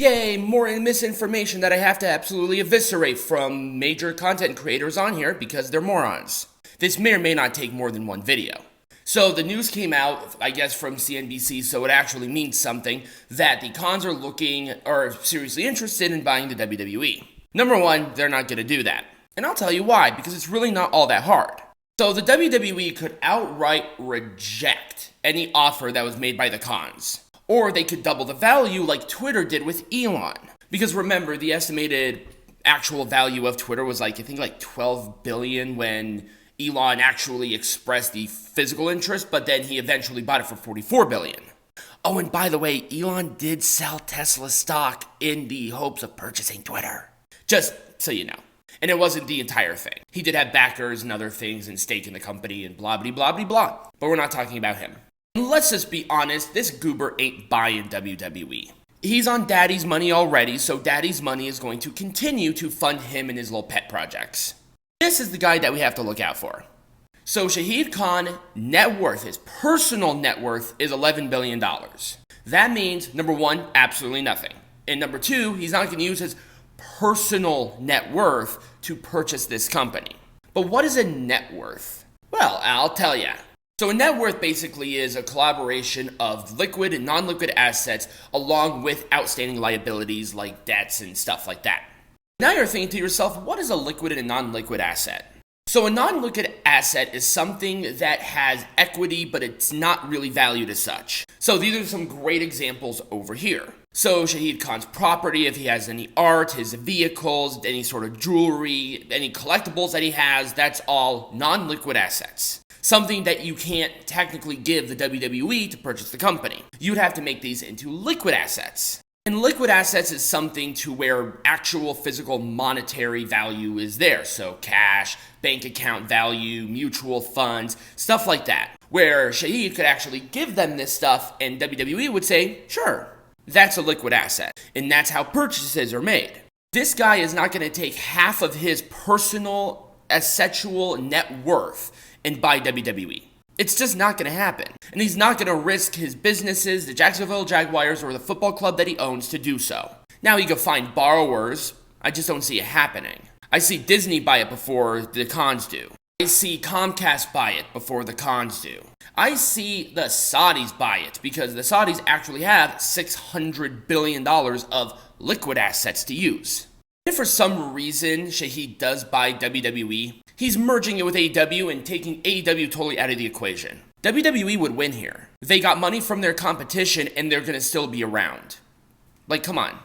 Yay, more misinformation that I have to absolutely eviscerate from major content creators on here because they're morons. This may or may not take more than one video. So the news came out, I guess from CNBC, so it actually means something, that the cons are looking or seriously interested in buying the WWE. Number one, they're not going to do that. And I'll tell you why, because it's really not all that hard. So the WWE could outright reject any offer that was made by the cons. Or they could double the value like Twitter did with Elon. Because remember, the estimated actual value of Twitter was I think 12 billion when Elon actually expressed the physical interest, but then he eventually bought it for 44 billion. Oh, and by the way, Elon did sell Tesla stock in the hopes of purchasing Twitter. Just so you know. And it wasn't the entire thing. He did have backers and other things and stake in the company and blah, blah, blah, blah, blah. But we're not talking about him. And let's just be honest, this goober ain't buying WWE. He's on daddy's money already, so daddy's money is going to continue to fund him and his little pet projects. This is the guy that we have to look out for. So Shahid Khan net worth, his personal net worth, is $11 billion. That means, number one, absolutely nothing. And number two, he's not going to use his personal net worth to purchase this company. But what is a net worth? Well, I'll tell you. So a net worth basically is a collaboration of liquid and non-liquid assets along with outstanding liabilities like debts and stuff like that. Now you're thinking to yourself, what is a liquid and a non-liquid asset? So a non-liquid asset is something that has equity, but it's not really valued as such. So these are some great examples over here. So Shahid Khan's property, if he has any art, his vehicles, any sort of jewelry, any collectibles that he has, that's all non-liquid assets. Something that you can't technically give the WWE to purchase the company. You'd have to make these into liquid assets. And liquid assets is something to where actual physical monetary value is there. So cash, bank account value, mutual funds, stuff like that. Where Shahid could actually give them this stuff and WWE would say, sure, that's a liquid asset. And that's how purchases are made. This guy is not going to take half of his personal assetual net worth and buy WWE. It's just not going to happen. And he's not going to risk his businesses, the Jacksonville Jaguars, or the football club that he owns to do so. Now he could find borrowers. I just don't see it happening. I see Disney buy it before the cons do. I see Comcast buy it before the cons do. I see the Saudis buy it because the Saudis actually have $600 billion of liquid assets to use. If for some reason Shahid does buy WWE, he's merging it with AEW and taking AEW totally out of the equation. WWE would win here. They got money from their competition and they're going to still be around. Like, come on.